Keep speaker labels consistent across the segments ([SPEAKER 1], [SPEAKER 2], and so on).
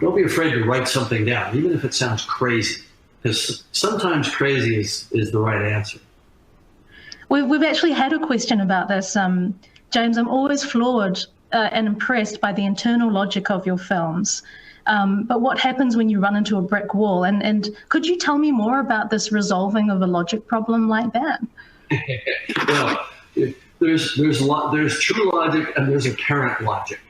[SPEAKER 1] don't be afraid to write something down, even if it sounds crazy, because sometimes crazy is the right answer.
[SPEAKER 2] We've actually had a question about this, James. I'm always floored and impressed by the internal logic of your films. But what happens when you run into a brick wall? And could you tell me more about this resolving of a logic problem like that?
[SPEAKER 1] Well, there's true logic and there's apparent logic,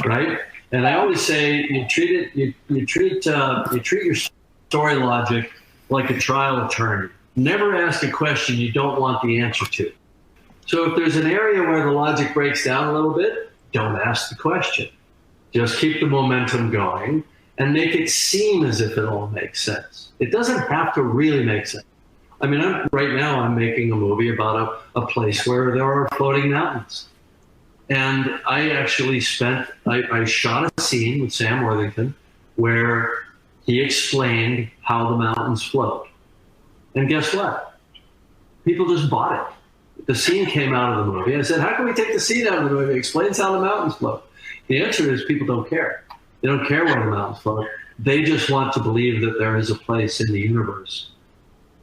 [SPEAKER 1] right? And I always say you treat your story logic like a trial attorney. Never ask a question you don't want the answer to. So if there's an area where the logic breaks down a little bit, don't ask the question. Just keep the momentum going and make it seem as if it all makes sense. It doesn't have to really make sense. I mean, right now I'm making a movie about a place where there are floating mountains. And I actually I shot a scene with Sam Worthington where he explained how the mountains float. And guess what? People just bought it. The scene came out of the movie. I said, how can we take the scene out of the movie? It explains how the mountains float. The answer is people don't care. They don't care where the mountains float. They just want to believe that there is a place in the universe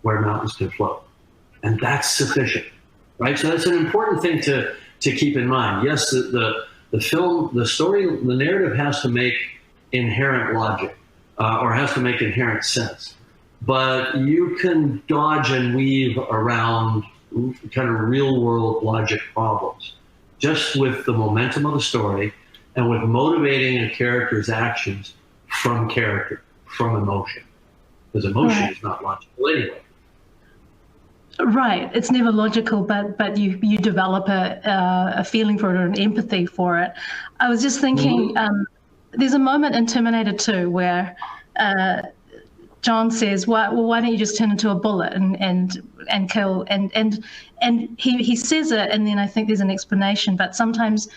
[SPEAKER 1] where mountains can float. And that's sufficient, right? So that's an important thing to keep in mind. Yes, the film, the story, the narrative has to make inherent logic or has to make inherent sense. But you can dodge and weave around kind of real world logic problems just with the momentum of the story and with motivating a character's actions from character, from emotion. Because emotion is not logical anyway.
[SPEAKER 2] Right. It's never logical, but you develop a feeling for it or an empathy for it. I was just thinking, there's a moment in Terminator 2 where John says, why don't you just turn into a bullet and kill? And he says it, and then I think there's an explanation. But sometimes,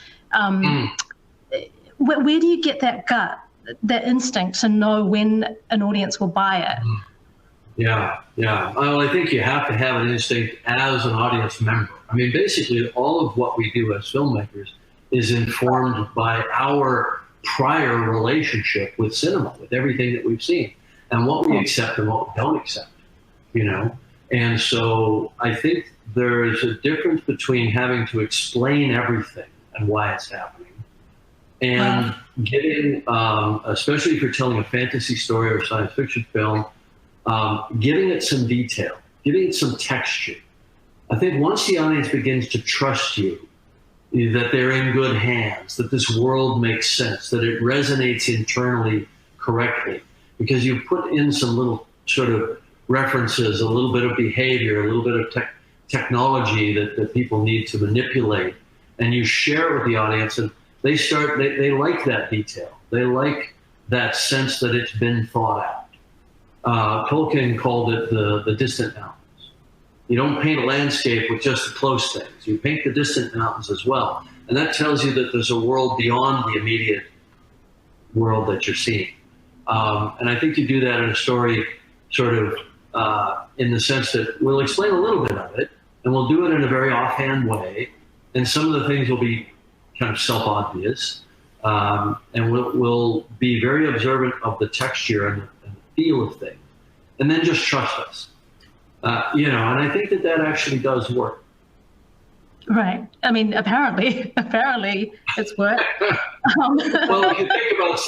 [SPEAKER 2] where do you get that gut, that instinct to know when an audience will buy it?
[SPEAKER 1] Yeah. Well, I think you have to have an instinct as an audience member. I mean, basically, all of what we do as filmmakers is informed by our prior relationship with cinema, with everything that we've seen, and what we accept and what we don't accept, you know? And so I think there's a difference between having to explain everything and why it's happening and getting, especially if you're telling a fantasy story or science fiction film, giving it some detail, giving it some texture. I think once the audience begins to trust you, that they're in good hands, that this world makes sense, that it resonates internally correctly, because you put in some little sort of references, a little bit of behavior, a little bit of technology that people need to manipulate, and you share it with the audience, and they like that detail. They like that sense that it's been thought out. Tolkien called it the distant mountains. You don't paint a landscape with just the close things. You paint the distant mountains as well. And that tells you that there's a world beyond the immediate world that you're seeing. And I think you do that in a story sort of in the sense that we'll explain a little bit of it, and we'll do it in a very offhand way. And some of the things will be kind of self-obvious. And we'll be very observant of the texture and the feel of things. And then just trust us. And I think that actually does work.
[SPEAKER 2] Right. I mean, apparently it's worked.
[SPEAKER 1] Well, if you think about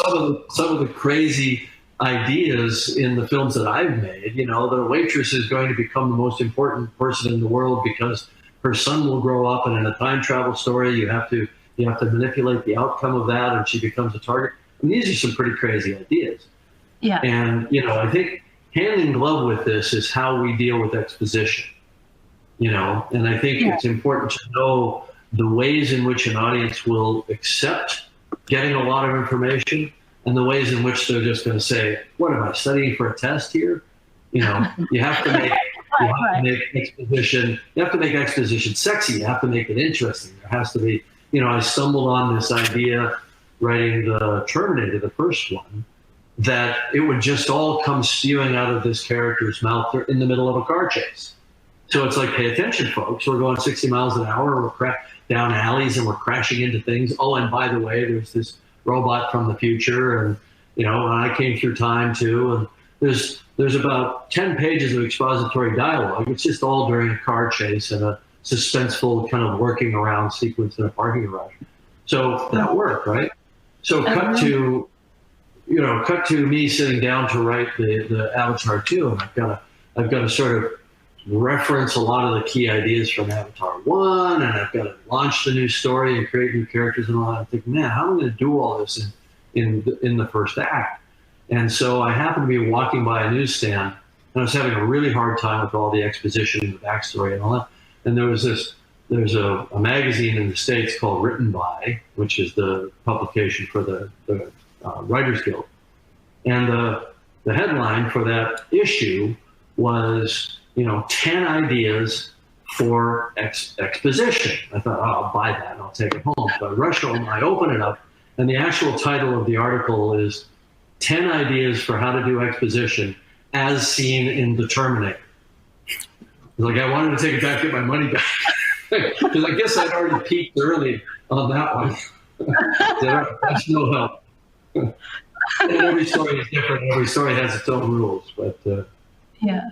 [SPEAKER 1] some of the crazy ideas in the films that I've made, the waitress is going to become the most important person in the world because her son will grow up, and in a time travel story, you have to manipulate the outcome of that, and she becomes a target. I mean, these are some pretty crazy ideas.
[SPEAKER 2] Yeah.
[SPEAKER 1] And I think hand in glove with this is how we deal with exposition, and I think it's important to know the ways in which an audience will accept getting a lot of information and the ways in which they're just going to say, what am I studying for a test here? You have to make, make exposition sexy. You have to make it interesting. There has to be, I stumbled on this idea writing the Terminator, the first one, that it would just all come spewing out of this character's mouth in the middle of a car chase. So it's like, pay attention, folks. We're going 60 miles an hour. We're down alleys and we're crashing into things. Oh, and by the way, there's this robot from the future, and you know, and I came through time too. And there's about 10 pages of expository dialogue. It's just all during a car chase and a suspenseful kind of working around sequence in a parking garage. So that worked, right? So cut to me sitting down to write the Avatar 2, and I've got to sort of reference a lot of the key ideas from Avatar 1, and I've got to launch the new story and create new characters and all that. I'm thinking, man, how am I going to do all this in the first act? And so I happened to be walking by a newsstand, and I was having a really hard time with all the exposition and the backstory and all that. And there's a magazine in the States called Written By, which is the publication for the Writers Guild. And the headline for that issue was, 10 ideas for exposition. I thought, oh, I'll buy that and I'll take it home. So I rush home, I open it up, and the actual title of the article is 10 ideas for how to do exposition as seen in the Terminator. Like, I wanted to take it back, get my money back. Because I guess I'd already peaked early on that one. That's no help. And every story is different. Every story has its own rules. But
[SPEAKER 2] yeah.